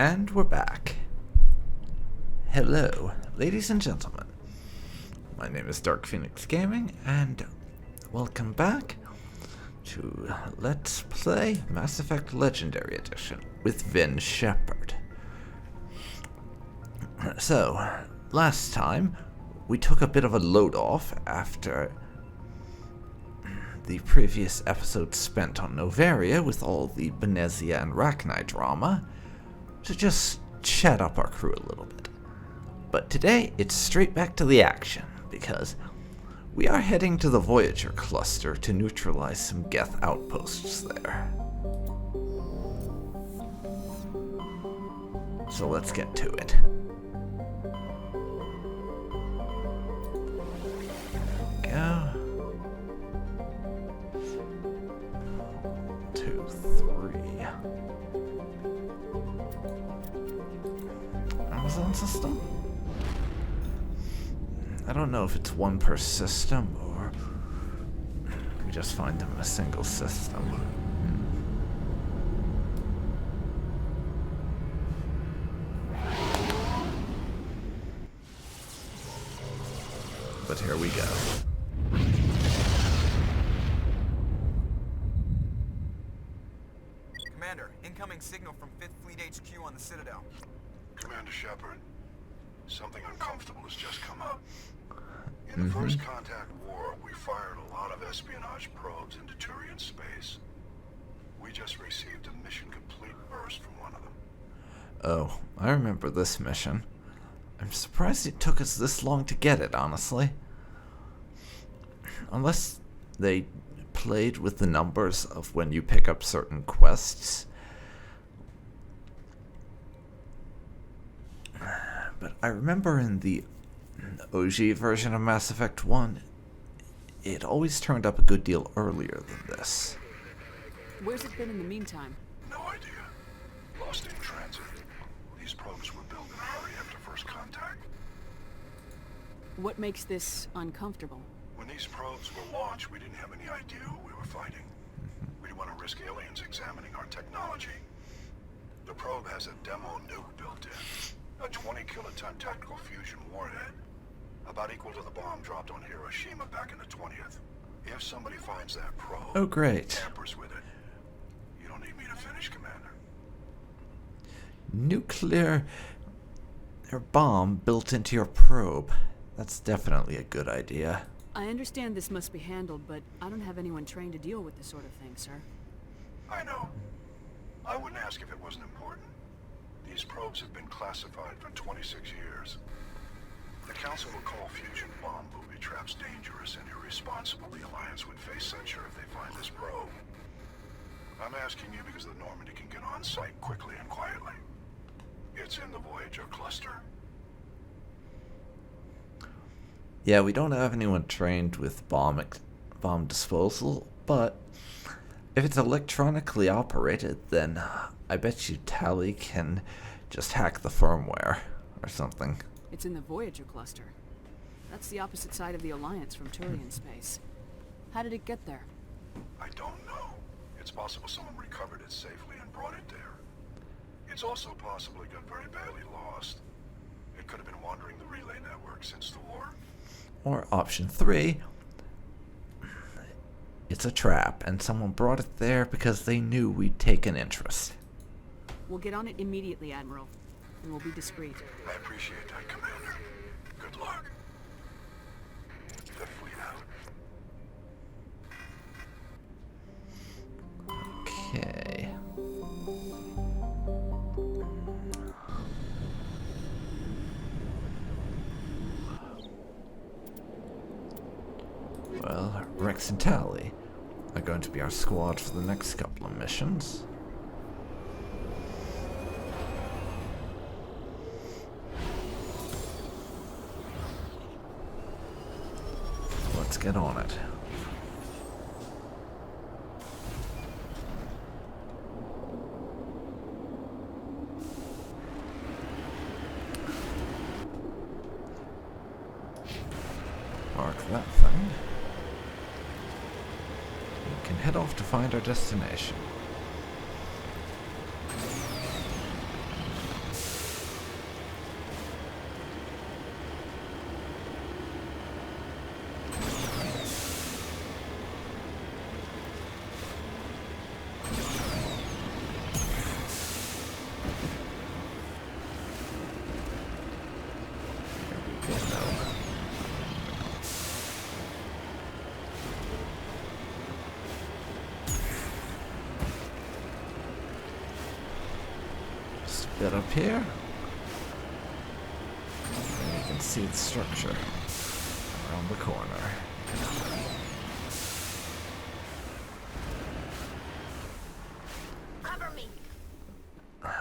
And we're back. Hello, ladies and gentlemen. My name is Dark Phoenix Gaming, and welcome back to Let's Play Mass Effect Legendary Edition with Vin Shepard. So, last time, we took a bit of a load off after the previous episode spent on Novaria with all the Benezia and Rachni drama, to just chat up our crew a little bit. But today, it's straight back to the action, because we are heading to the Voyager cluster to neutralize some Geth outposts there. So let's get to it. Go. 2, 3. Amazon system? I don't know if it's one per system or we just find them in a single system. But here we go. Commander, incoming signal from 5th Fleet HQ on the Citadel. Commander Shepard, something uncomfortable has just come up. In the First Contact War, we fired a lot of espionage probes into Turian space. We just received a mission complete burst from one of them. Oh, I remember this mission. I'm surprised it took us this long to get it, honestly. Unless they played with the numbers of when you pick up certain quests. But I remember in the OG version of Mass Effect 1, it always turned up a good deal earlier than this. Where's it been in the meantime? No idea. Lost in transit. These probes were built in a hurry after First Contact. What makes this uncomfortable? When these probes were launched, we didn't have any idea who we were fighting. We didn't want to risk aliens examining our technology. The probe has a demo nuke built in. A 20-kiloton tactical fusion warhead. About equal to the bomb dropped on Hiroshima back in the 20th. If somebody finds that probe, Oh, great. tampers with it, you don't need me to finish, Commander. Nuclear bomb built into your probe. That's definitely a good idea. I understand this must be handled, but I don't have anyone trained to deal with this sort of thing, sir. I know. I wouldn't ask if it wasn't important. These probes have been classified for 26 years. The Council will call fusion bomb booby traps dangerous and irresponsible. The Alliance would face censure if they find this probe. I'm asking you because the Normandy can get on site quickly and quietly. It's in the Voyager cluster. Yeah, we don't have anyone trained with bomb disposal, but if it's electronically operated, then I bet you Tali can just hack the firmware or something. It's in the Voyager cluster. That's the opposite side of the Alliance from Turian space. How did it get there? I don't know. It's possible someone recovered it safely and brought it there. It's also possible it got very badly lost. It could have been wandering the relay network since the war. Or option 3, it's a trap, and someone brought it there because they knew we'd take an interest. We'll get on it immediately, Admiral, and we'll be discreet. I appreciate that, Commander. Good luck. Fifth Fleet out. Okay. Well, Rex and Tali are going to be our squad for the next couple of missions. Let's get on it. Mark that thing. We can head off to find our destination. bit up here. And you can see the structure around the corner. Cover me.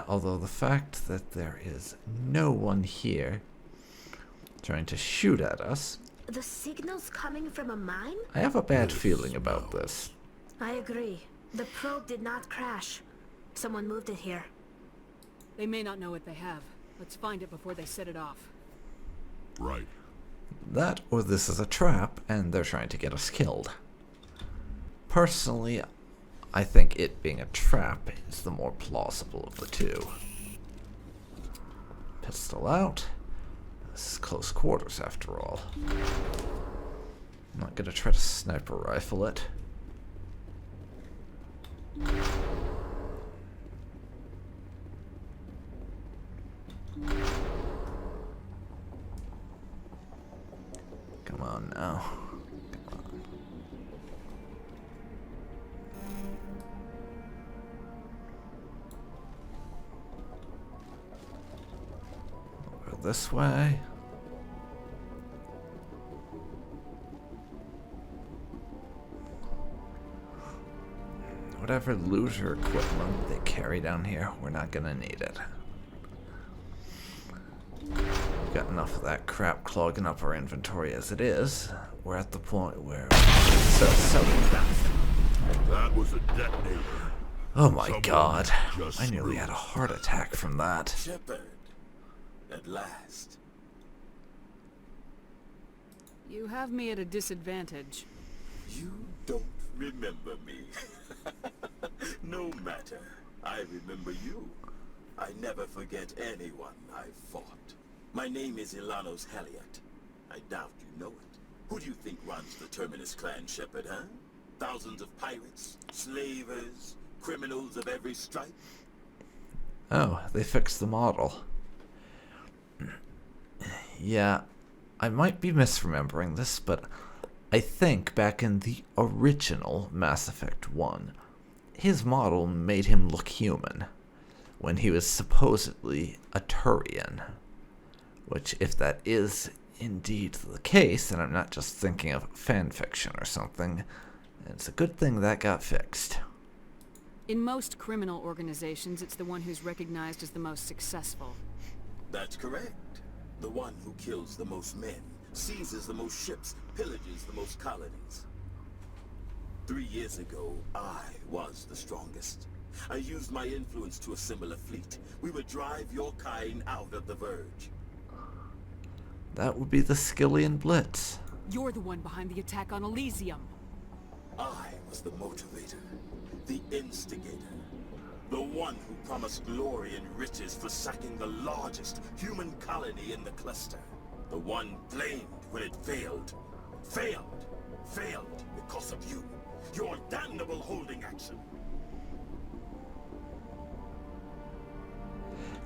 Although the fact that there is no one here trying to shoot at us, The signal's coming from a mine? I have a bad feeling about this. I agree. The probe did not crash. Someone moved it here. They may not know what they have. Let's find it before they set it off. Right. That or this is a trap and they're trying to get us killed. Personally, I think it being a trap is the more plausible of the two. Pistol out. This is close quarters after all. I'm not gonna try to sniper rifle it. Come on now. Come on. Over this way. Whatever loot or equipment they carry down here, we're not gonna need it. We've got enough of that crap clogging up our inventory as it is. We're at the point where That was a detonator. oh my Someone god. just I nearly screwed had a us. heart attack from that. Shepard, at last. You have me at a disadvantage. You don't remember me. No matter. I remember you. I never forget anyone I've fought. My name is Ilanos Halliot. I doubt you know it. Who do you think runs the Terminus clan, Shepard, huh? Thousands of pirates, slavers, criminals of every stripe? Oh, they fixed the model. Yeah, I might be misremembering this, but I think back in the original Mass Effect 1, his model made him look human, when he was supposedly a Turian. Which, if that is indeed the case, and I'm not just thinking of fanfiction or something, it's a good thing that got fixed. In most criminal organizations, it's the one who's recognized as the most successful. That's correct. The one who kills the most men, seizes the most ships, pillages the most colonies. 3 years ago, I was the strongest. I used my influence to assemble a fleet. We would drive your kind out of the Verge. That would be the Skillian Blitz. You're the one behind the attack on Elysium. I was the motivator, the instigator, the one who promised glory and riches for sacking the largest human colony in the cluster. The one blamed when it failed. Failed because of you. Your damnable holding action.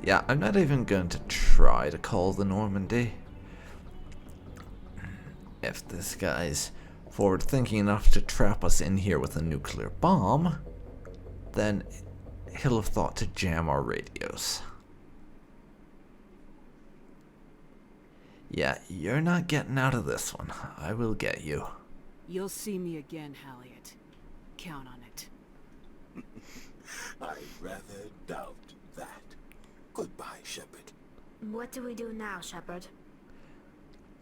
Yeah, I'm not even going to try to call the Normandy. If this guy's forward-thinking enough to trap us in here with a nuclear bomb, then he'll have thought to jam our radios. Yeah, you're not getting out of this one. I will get you. You'll see me again, Halliot. Count on it. I'd rather doubt that. Goodbye, Shepard. What do we do now, Shepard?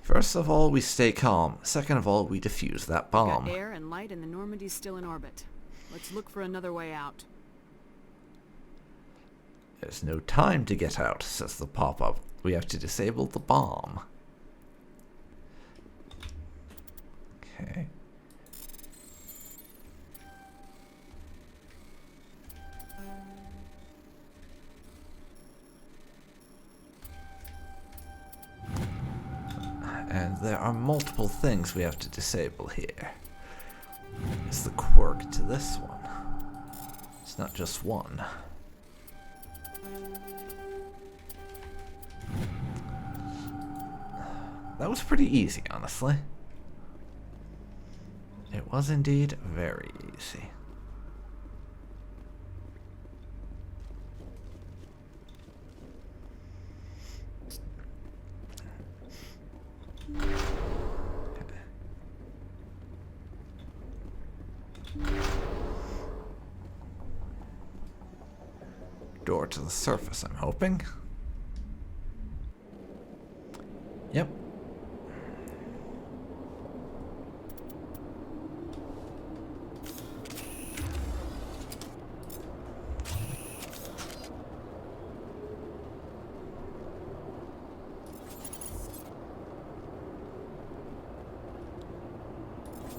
First of all, we stay calm. Second of all, we defuse that bomb. Got air and light and the Normandy's still in orbit. Let's look for another way out. There's no time to get out, says the pop-up. We have to disable the bomb. Okay. And there are multiple things we have to disable here. It's the quirk to this one. It's not just one. That was pretty easy, honestly. It was indeed very easy. Door to the surface, I'm hoping. Yep.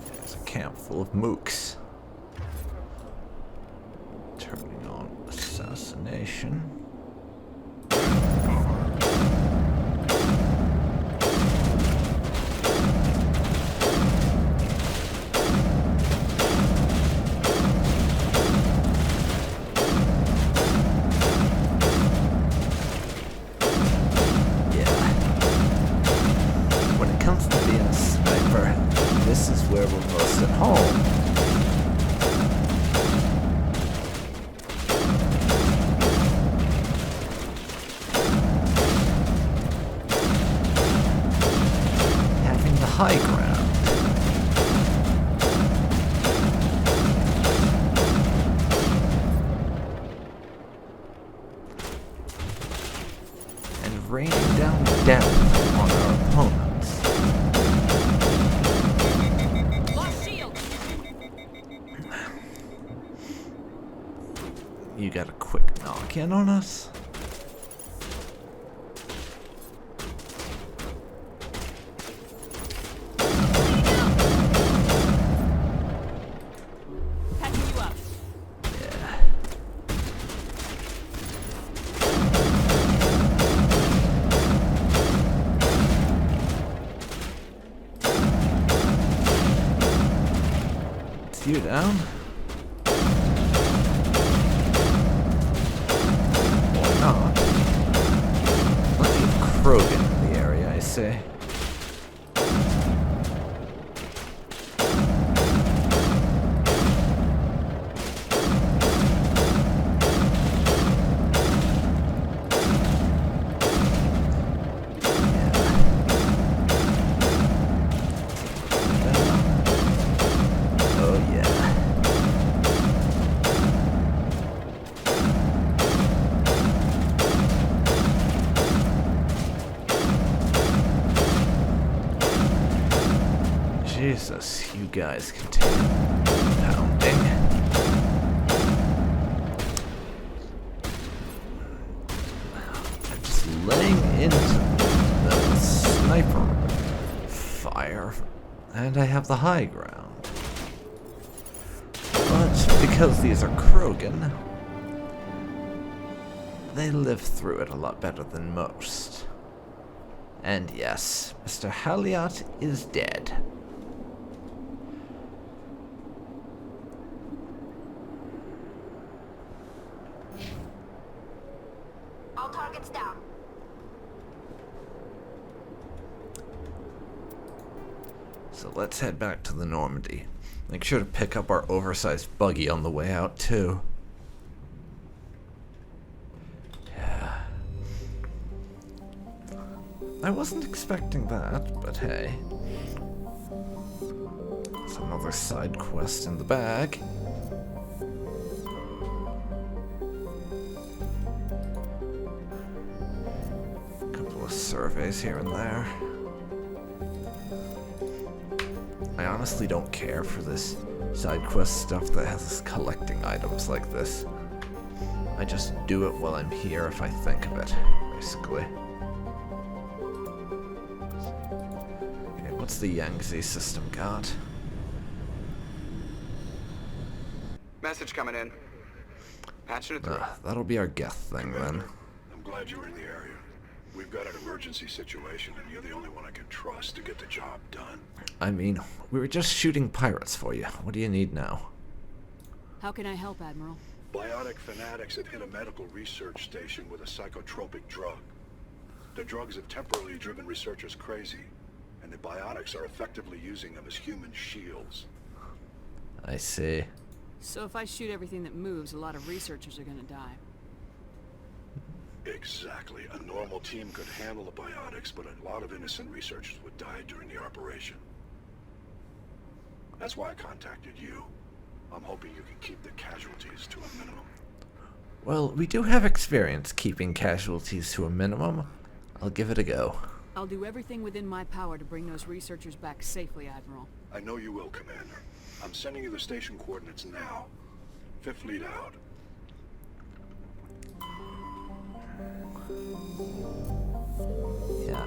There's a camp full of mooks. Turning on assassination. This is where we're most at home. Having the high ground. And raining down death on our opponents. You got a quick knock-in on us? Patching you up. Yeah. It's you down? Krogan in the area, I say. Oh yeah. Jesus, you guys can take pounding. I'm just laying into the sniper fire, and I have the high ground. But because these are Krogan, they live through it a lot better than most. And yes, Mr. Halliot is dead. All targets down. So let's head back to the Normandy. Make sure to pick up our oversized buggy on the way out, too. Yeah. I wasn't expecting that, but hey. There's another side quest in the bag. Couple of surveys here and there. I honestly don't care for this side quest stuff that has us collecting items like this. I just do it while I'm here if I think of it, basically. Okay, what's the Yangtze system got? Message coming in. Patching it through. That'll be our Geth thing then. I'm glad you were in the area. We've got an emergency situation, and you're the only one I can trust to get the job done. I mean, we were just shooting pirates for you. What do you need now? How can I help, Admiral? Biotic fanatics have hit a medical research station with a psychotropic drug. The drugs have temporarily driven researchers crazy, and the biotics are effectively using them as human shields. I see. So if I shoot everything that moves, a lot of researchers are gonna die. Exactly. A normal team could handle the biotics, but a lot of innocent researchers would die during the operation. That's why I contacted you. I'm hoping you can keep the casualties to a minimum. Well, we do have experience keeping casualties to a minimum. I'll give it a go. I'll do everything within my power to bring those researchers back safely, Admiral. I know you will, Commander. I'm sending you the station coordinates now. Fifth Fleet out. Yeah.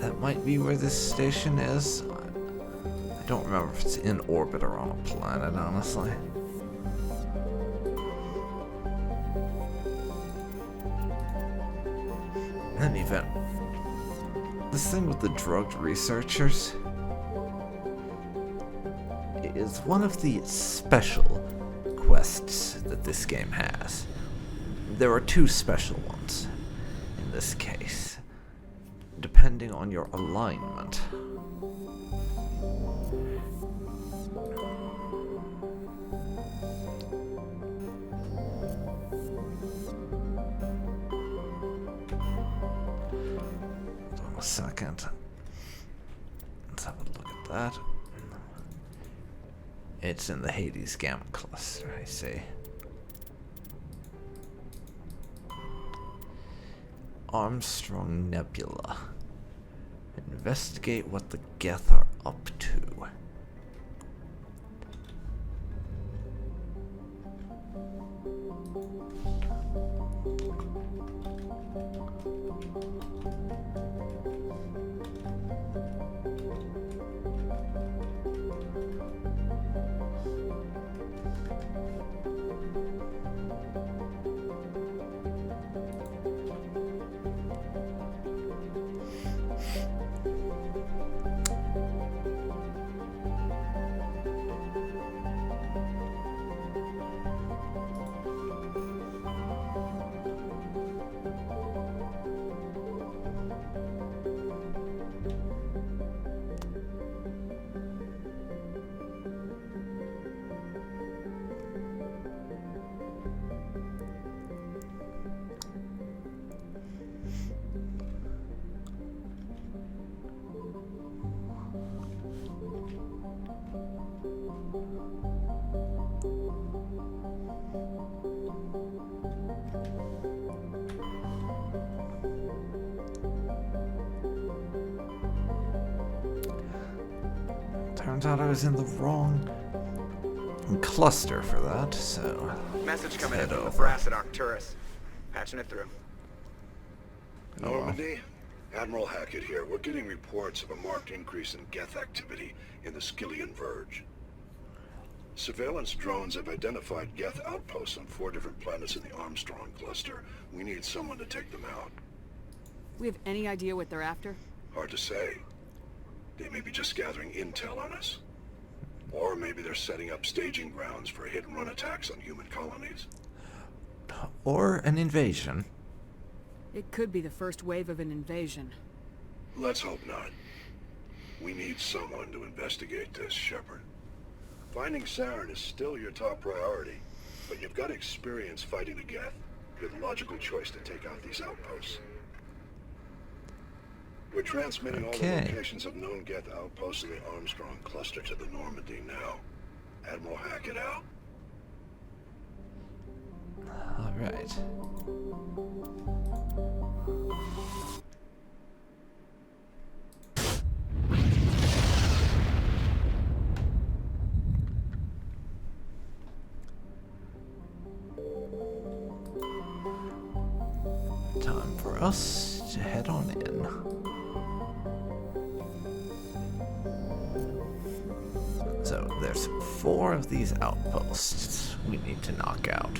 That might be where this station is. I don't remember if it's in orbit or on a planet, honestly. In any event, this thing with the drugged researchers is one of the special quests that this game has. There are two special ones in this case, depending on your alignment. Hold on a second. Let's have a look at that. It's in the Hades Gamma cluster, I see. Armstrong Nebula. Investigate what the Geth are up to. Turns out I was in the wrong cluster for that, so... Message coming in head from the over. brass at Arcturus. Patching it through. Normandy? Admiral Hackett here. We're getting reports of a marked increase in Geth activity in the Skillian Verge. Surveillance drones have identified Geth outposts on 4 different planets in the Armstrong cluster. We need someone to take them out. We have any idea what they're after? Hard to say. They may be just gathering intel on us. Or maybe they're setting up staging grounds for hit-and-run attacks on human colonies. Or an invasion. It could be the first wave of an invasion. Let's hope not. We need someone to investigate this, Shepard. Finding Saren is still your top priority, but you've got experience fighting the Geth. You're the logical choice to take out these outposts. We're transmitting all the locations of known Geth outposts in the Armstrong cluster to the Normandy now. Admiral Hackett out. Alright. Time for us to head on in. So there's 4 of these outposts we need to knock out.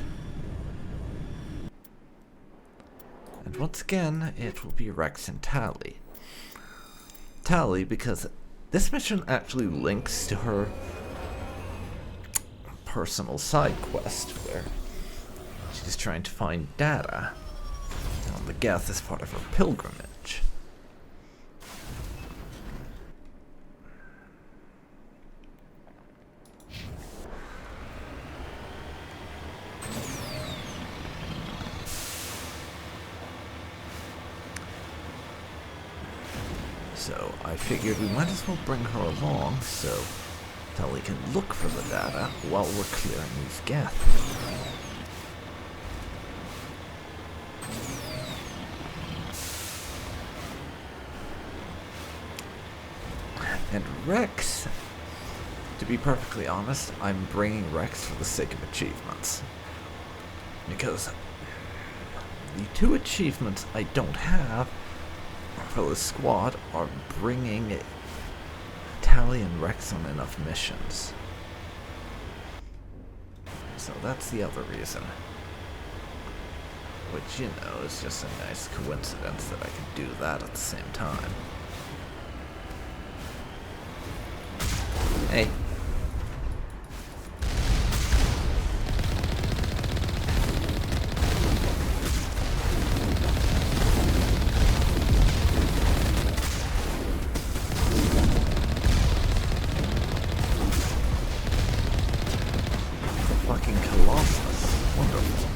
And once again, it will be Rex and Tali. Tali, because this mission actually links to her personal side quest where she's trying to find data on the Geth as part of her pilgrimage. So I figured we might as well bring her along so Tully can look for the data while we're clearing these Geth. And Rex, to be perfectly honest, I'm bringing Rex for the sake of achievements. Because the 2 achievements I don't have for the squad are bringing Tally and Rex on enough missions. So that's the other reason. Which, you know, is just a nice coincidence that I can do that at the same time. Hey. Fucking Colossus. Wonderful.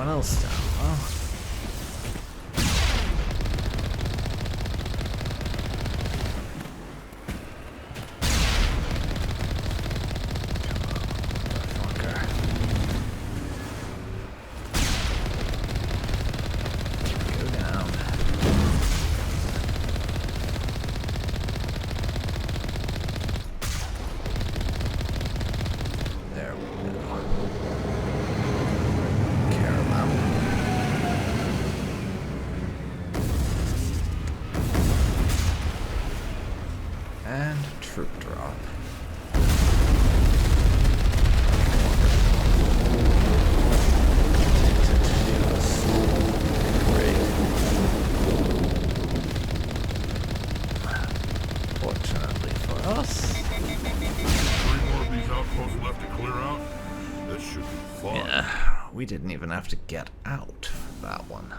Else down, huh? Motherfucker. Go down. There we go. And troop drop. Great. Fortunately for us. 3 more of these outposts left to clear out? This should be fun. Yeah, we didn't even have to get out for that one.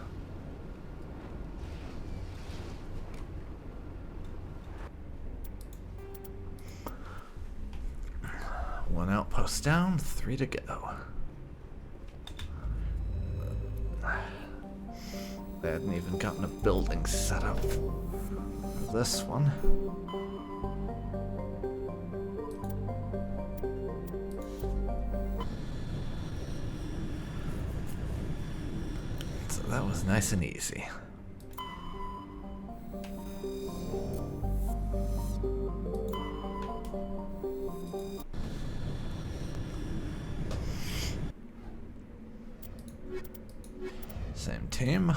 One outpost down, 3 to go. They hadn't even gotten a building set up for this one. So that was nice and easy. Same team.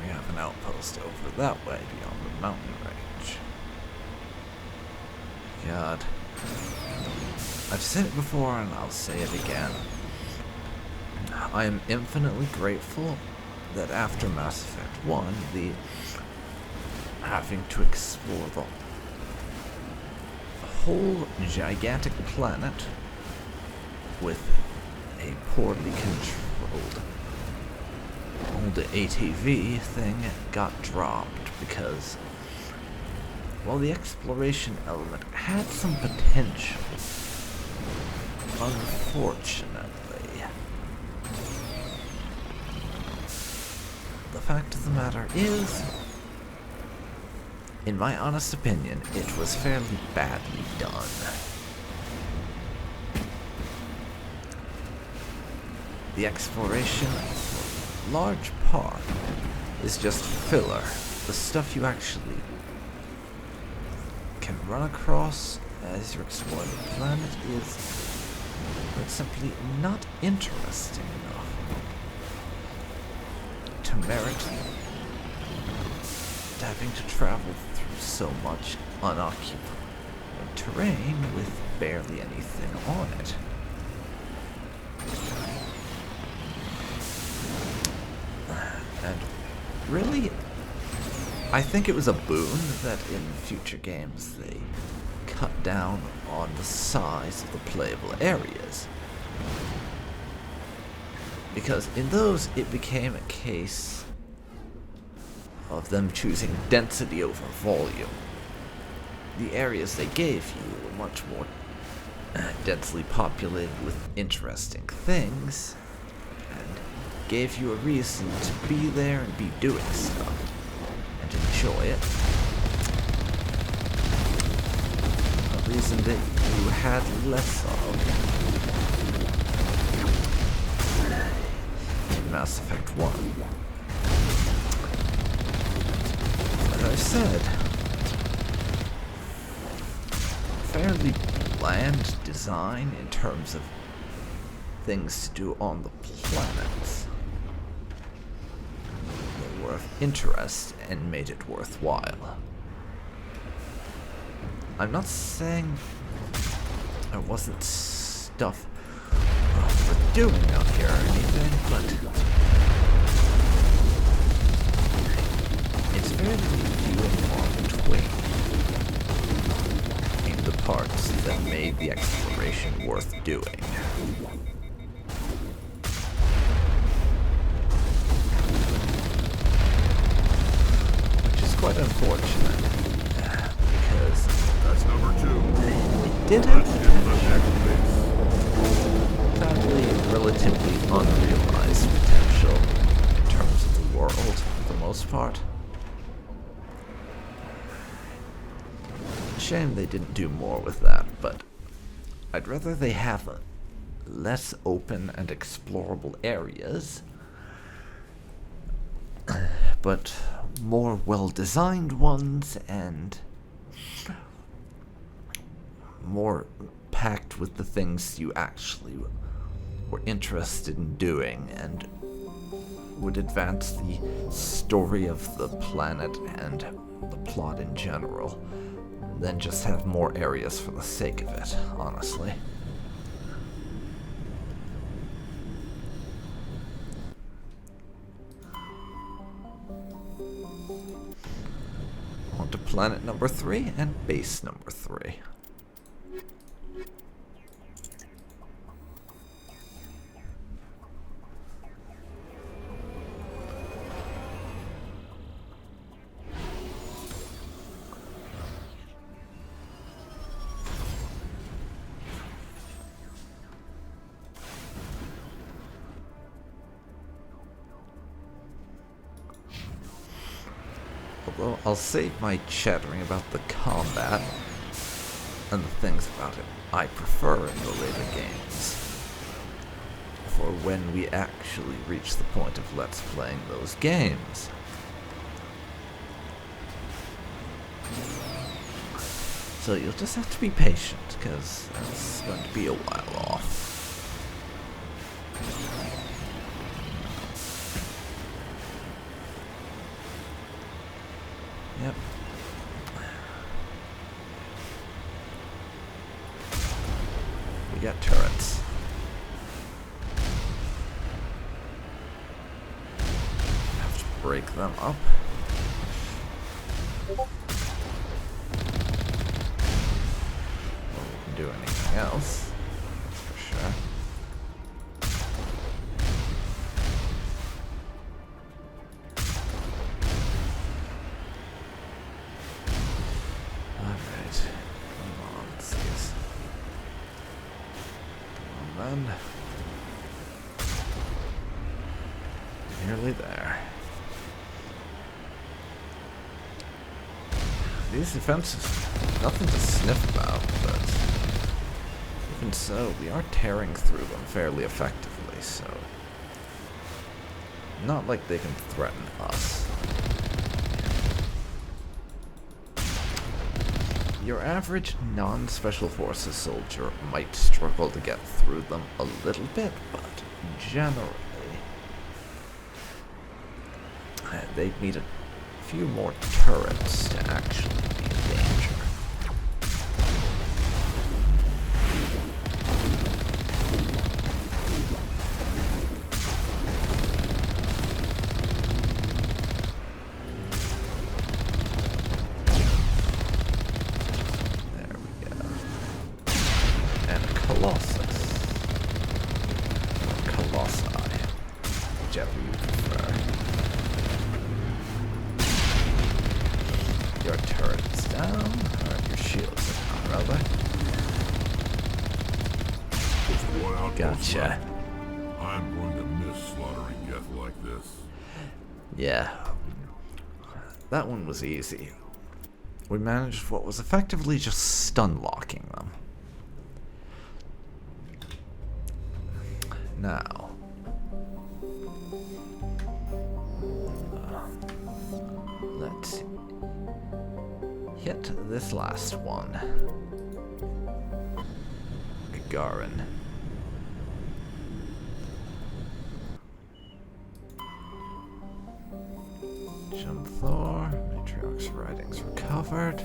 We have an outpost over that way beyond the mountain range. God. I've said it before and I'll say it again. I am infinitely grateful that after Mass Effect 1, the having to explore the whole gigantic planet with a poorly controlled old ATV thing got dropped because, while the exploration element had some potential, unfortunately, the fact of the matter is, in my honest opinion, it was fairly badly done. The exploration, for a large part, is just filler. The stuff you actually can run across as you're exploring the planet is but simply not interesting enough to merit having to travel through so much unoccupied terrain with barely anything on it. And really, I think it was a boon that in future games they cut down on the size of the playable areas. Because in those, it became a case of them choosing density over volume. The areas they gave you were much more densely populated with interesting things, and gave you a reason to be there and be doing stuff, and enjoy it. A reason that you had less of in Mass Effect 1. As I said, fairly bland design in terms of things to do on the planets. They were of interest and made it worthwhile. I'm not saying there wasn't stuff worth doing out here or anything, but it's fairly few and far between the parts that made the exploration worth doing. Which is quite unfortunate, because That's number 2. it did Let's have get the next base. sadly relatively unrealized potential in terms of the world for the most part. Shame they didn't do more with that, but I'd rather they have less open and explorable areas, but more well-designed ones and more packed with the things you actually were interested in doing and would advance the story of the planet and the plot in general, than just have more areas for the sake of it, honestly. On to planet number 3 and base number 3. Although I'll save my chattering about the combat and the things about it I prefer in the later games for when we actually reach the point of Let's Playing those games. So you'll just have to be patient, because it's going to be a while off. Yep. We got turrets. Have to break them up. Before we can do anything else, that's for sure. Nearly there. These defenses, nothing to sniff about, but even so, we are tearing through them fairly effectively, so not like they can threaten us. Your average non-special forces soldier might struggle to get through them a little bit, but generally, they'd need a few more turrets to actually be in danger. Gotcha. I'm going to miss slaughtering Geth like this. Yeah. That one was easy. We managed what was effectively just stun locking them. Now. Let's hit this last one. Gagarin. Thor, Matriarch's writings recovered.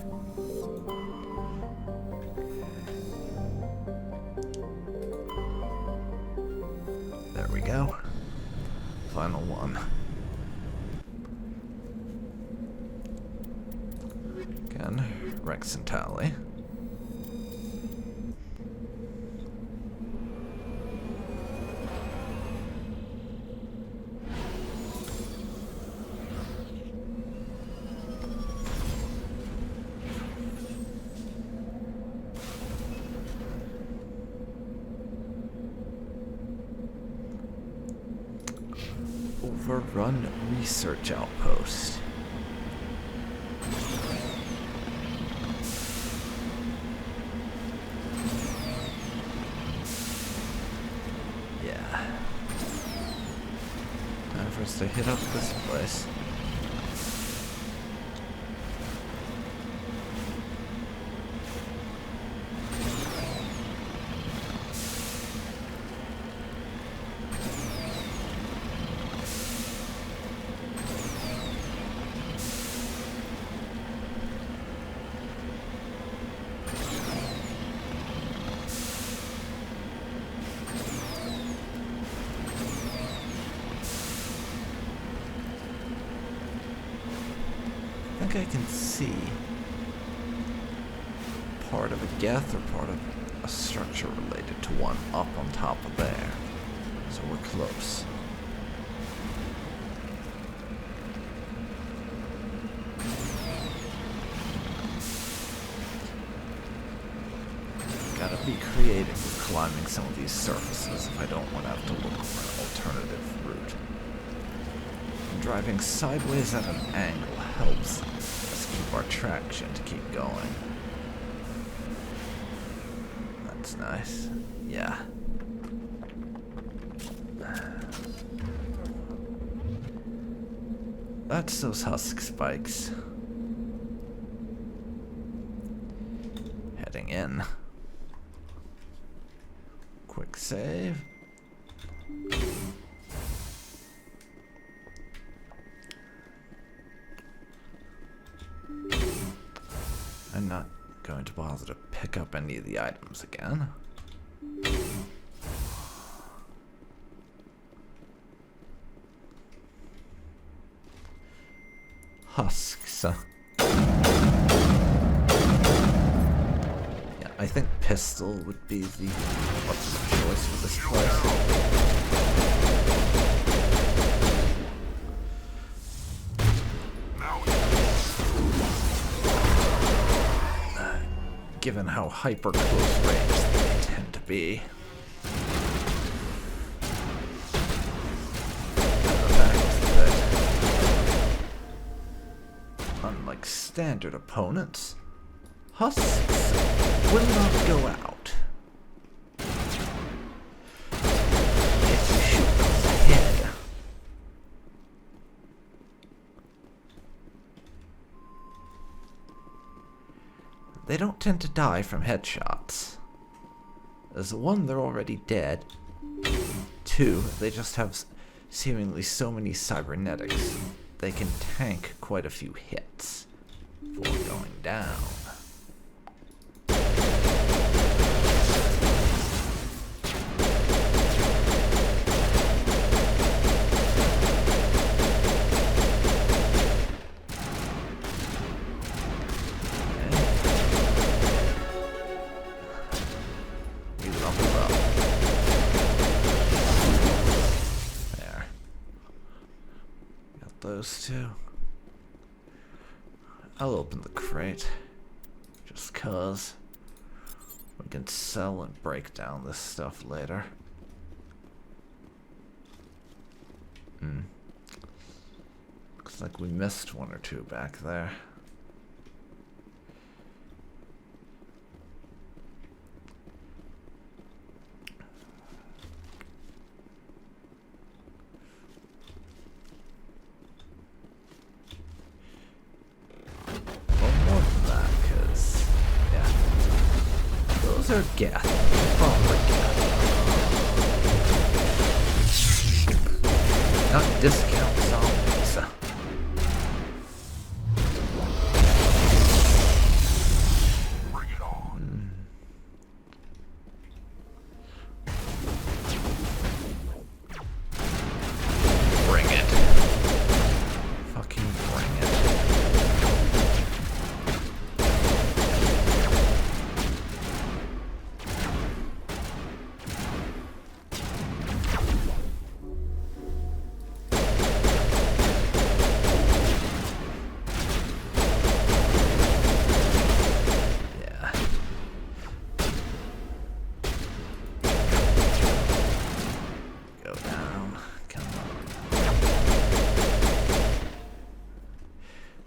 There we go. Final one. Again, Rex and Tally. Overrun research outpost. Yeah. Time for us to hit up this place. I think I can see part of a Geth or part of a structure related to one up on top of there. So we're close. Gotta be creative with climbing some of these surfaces if I don't want to have to look for an alternative route. Driving sideways at an angle helps us keep our traction to keep going. That's nice. Yeah. That's those husk spikes. Heading in. Quick save. I'm not going to bother to pick up any of the items again. Husks. Yeah, I think pistol would be the weapon of choice for this place. Given how hyper close range they tend to be. And the fact that, unlike standard opponents, husks will not go out. If you shoot them in the head. they don't tend to die from headshots. As one, they're already dead. Two, they just have seemingly so many cybernetics, they can tank quite a few hits before going down. Those two. I'll open the crate. Just cause. We can sell and break down this stuff later. Looks like we missed one or two back there. Those are Geth. Probably Geth. Not discount zombies. Bring it on. Bring it. Fucking bring it.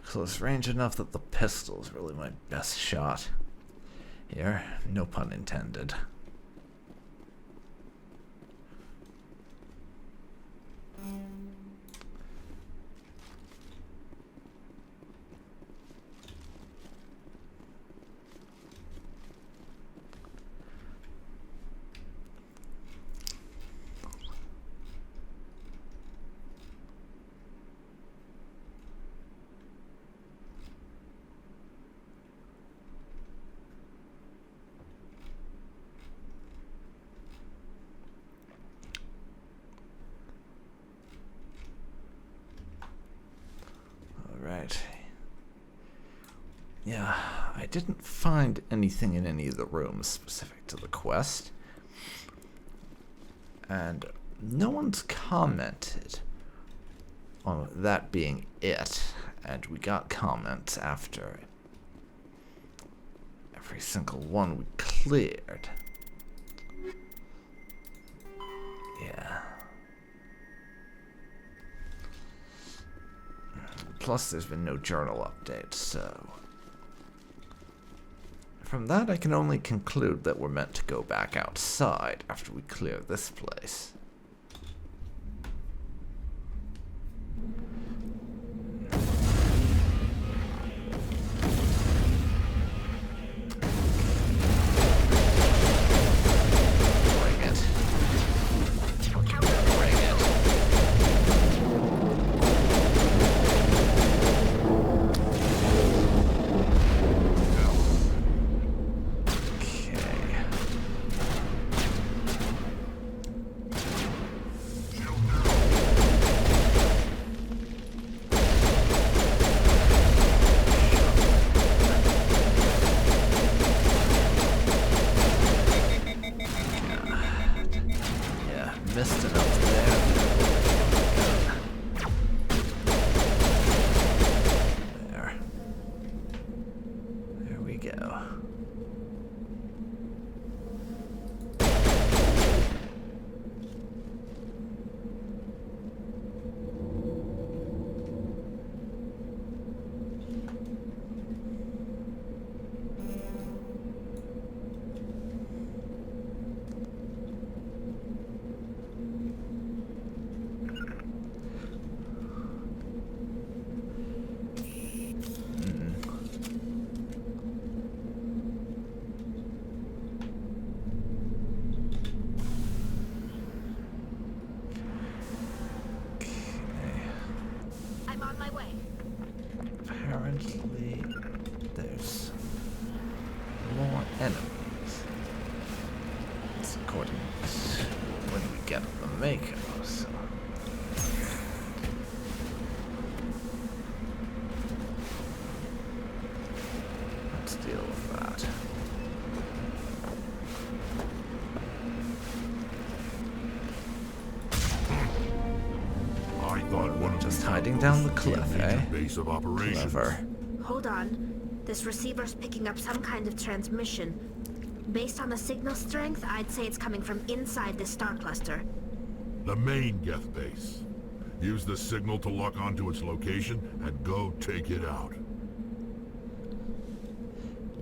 Close range enough that the pistol is really my best shot. Here, no pun intended. Right. Yeah, I didn't find anything in any of the rooms specific to the quest. And no one's commented on that being it. And we got comments after every single one we cleared. Yeah. Plus, there's been no journal update, so... From that, I can only conclude that we're meant to go back outside after we clear this place. apparently there's more enemies. It's according to when we get the Mako, so. Let's deal with that. I thought one of Just these hiding outposts down the would be a cliff, major eh? Base of operations. Clever. Hold on. This receiver's picking up some kind of transmission. Based on the signal strength, I'd say it's coming from inside this star cluster. The main Geth base. Use the signal to lock onto its location and go take it out.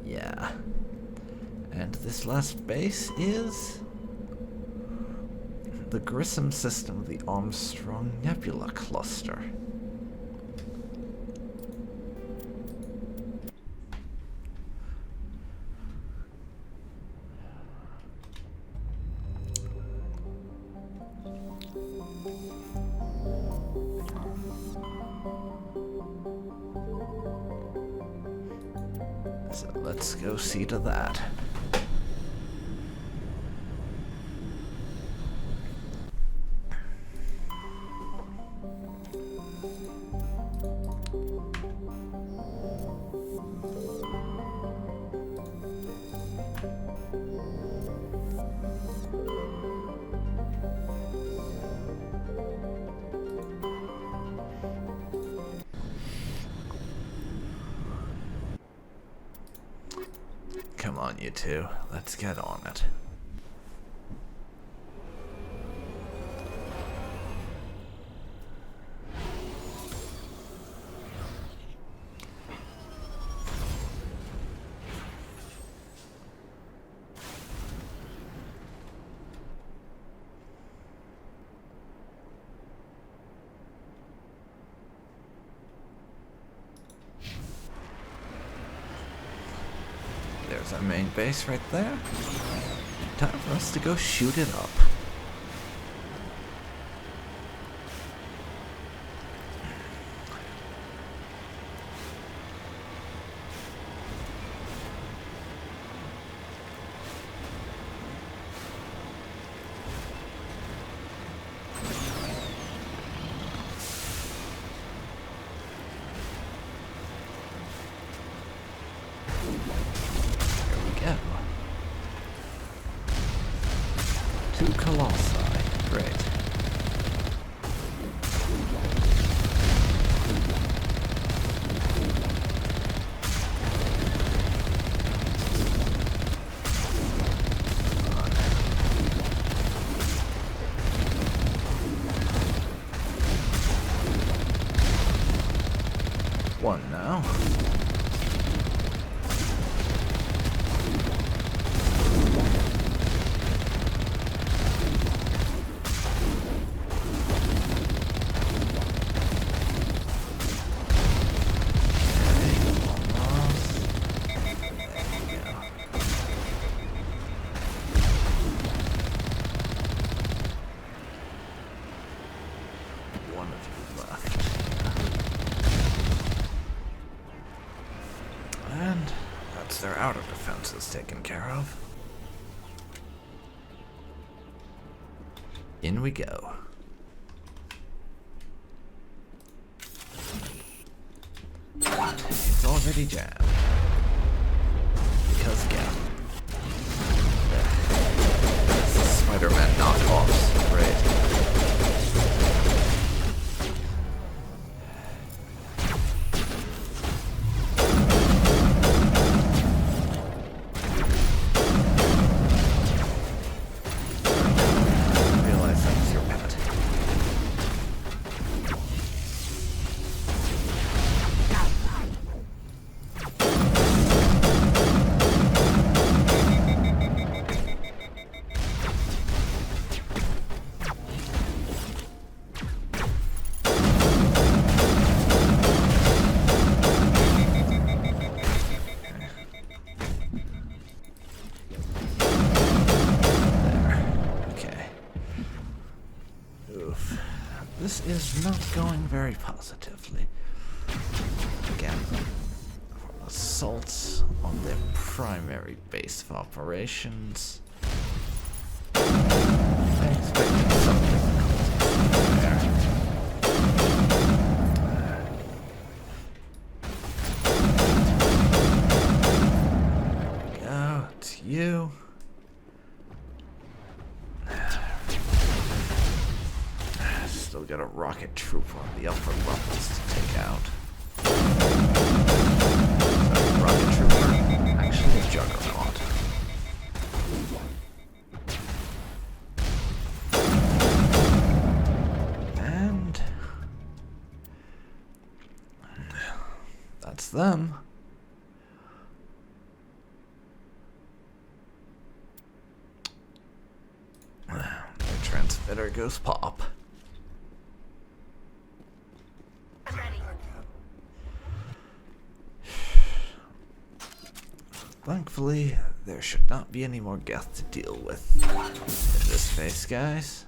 Yeah. And this last base is the Grissom system of the Armstrong Nebula Cluster. So let's go see to that. Come on, you two. Let's get on it. There's our main base right there. Time for us to go shoot it up. Here we go. Two colossi. Great. One now. One of you left. And that's their outer defenses taken care of. In we go. It's already jammed. Because Geth. That's the Spider-Man knockoffs. Great. Realize that was your pet. Okay. Oof. This is not going very positively. Again. Assaults on their primary base of operations. Expecting something there. There we go. It's you. Still got a rocket trooper on the upper levels to take out. Rocket trooper, actually a juggernaut. And that's them. The transmitter goes pop. Thankfully, there should not be any more Geth to deal with in this phase, guys.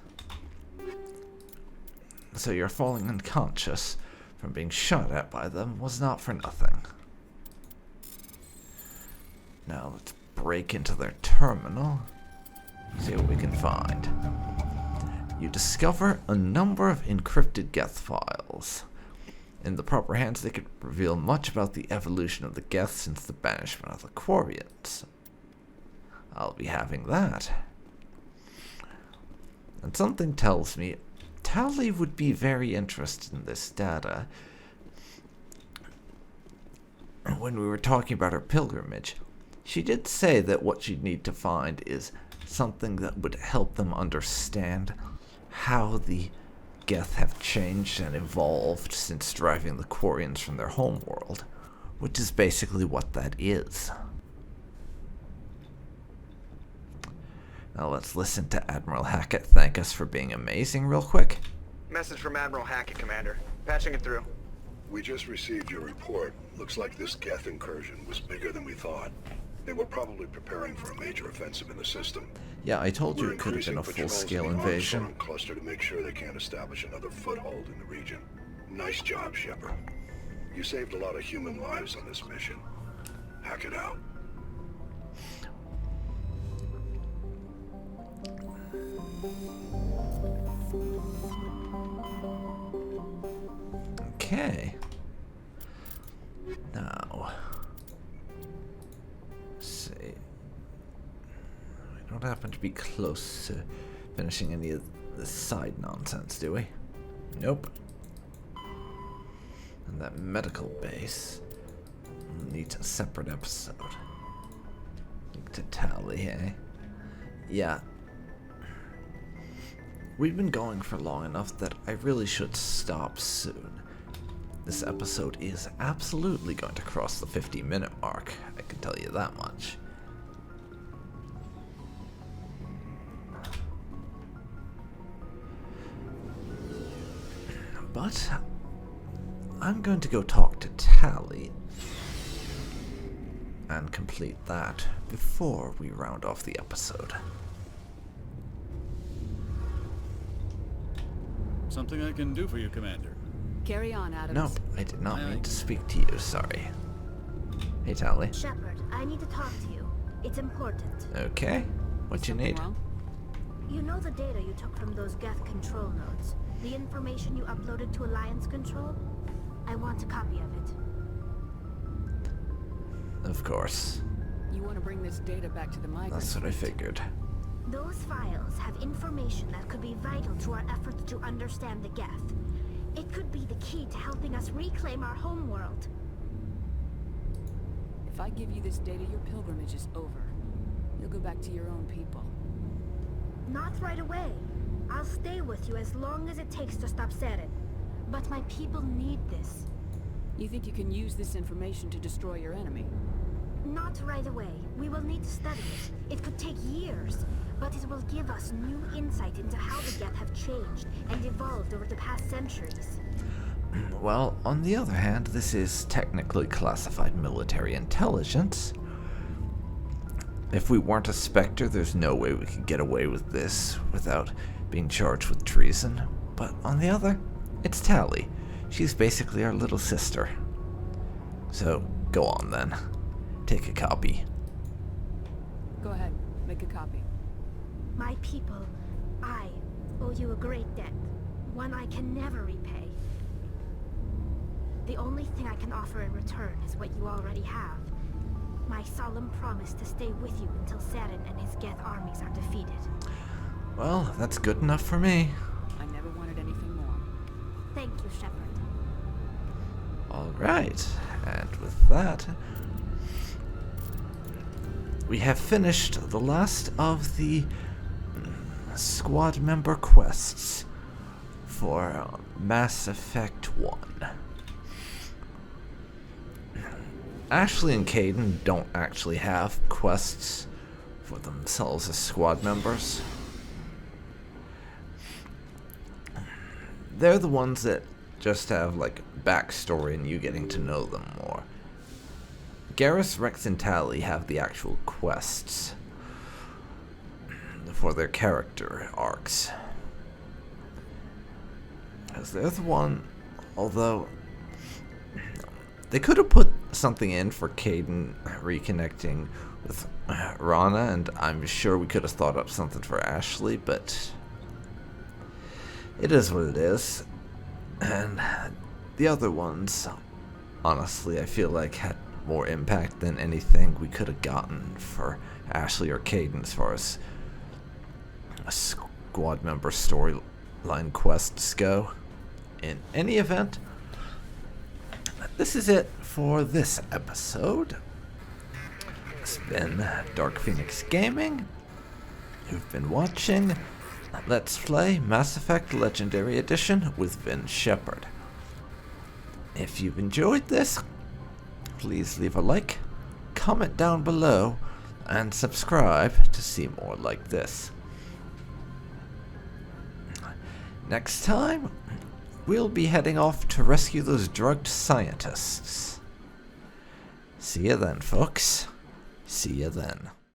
So your falling unconscious from being shot at by them was not for nothing. Now let's break into their terminal, see what we can find. You discover a number of encrypted Geth files. In the proper hands, they could reveal much about the evolution of the Geth since the banishment of the Quarians. I'll be having that. And something tells me Tali would be very interested in this data. When we were talking about her pilgrimage, she did say that what she'd need to find is something that would help them understand how the Geth have changed and evolved since driving the Quarians from their homeworld, which is basically what that is. Now let's listen to Admiral Hackett thank us for being amazing real quick. Message from Admiral Hackett, Commander. Patching it through. We just received your report. Looks like this Geth incursion was bigger than we thought. They were probably preparing for a major offensive in the system. Yeah, I told you it could have been a full-scale invasion. Cluster to make sure they can't establish another foothold in the region. Nice job, Shepard. You saved a lot of human lives on this mission. Hack it out. Okay. Now, let's see. We don't happen to be close to finishing any of the side nonsense, do we? Nope. And that medical base needs a separate episode. Link to Tali, eh? Yeah. We've been going for long enough that I really should stop soon. This episode is absolutely going to cross the 50-minute mark, I can tell you that much. But I'm going to go talk to Tali and complete that before we round off the episode. Something I can do for you, Commander. Carry on, Adams. Nope, I did not mean to speak to you, sorry. Hey, Tali. Shepard, I need to talk to you. It's important. Okay, what you need? Wrong? You know the data you took from those Geth control nodes? The information you uploaded to Alliance Control? I want a copy of it. Of course. You want to bring this data back to the migrants? That's what I figured. Those files have information that could be vital to our efforts to understand the Geth. It could be the key to helping us reclaim our homeworld. If I give you this data, your pilgrimage is over. You'll go back to your own people. Not right away. I'll stay with you as long as it takes to stop Seren. But my people need this. You think you can use this information to destroy your enemy? Not right away. We will need to study it. It could take years, but it will give us new insight into how the Geth have changed and evolved over the past centuries. Well, on the other hand, this is technically classified military intelligence. If we weren't a Spectre, there's no way we could get away with this without being charged with treason. But on the other, it's Tali. She's basically our little sister. So, go on then. Take a copy. Go ahead, make a copy. My people, I owe you a great debt, one I can never repay. The only thing I can offer in return is what you already have. My solemn promise to stay with you until Saturn and his Geth armies are defeated. Well, that's good enough for me. I never wanted anything more. Thank you, Shepard. Alright, and with that, we have finished the last of the squad member quests for Mass Effect 1. Ashley and Caden don't actually have quests for themselves as squad members. They're the ones that just have like backstory and you getting to know them more. Garrus, Rex, and Tally have the actual quests for their character arcs. As they're the one, although they could have put something in for Caden reconnecting with Rana, and I'm sure we could have thought up something for Ashley, but it is what it is. And the other ones, honestly, I feel like had more impact than anything we could have gotten for Ashley or Caden as far as a squad member storyline quests go. In any event, this is it for this episode. It's been Dark Phoenix Gaming. You've been watching Let's Play Mass Effect Legendary Edition with Vin Shepard. If you've enjoyed this, please leave a like, comment down below, and subscribe to see more like this. Next time, we'll be heading off to rescue those drugged scientists. See you then, folks. See you then.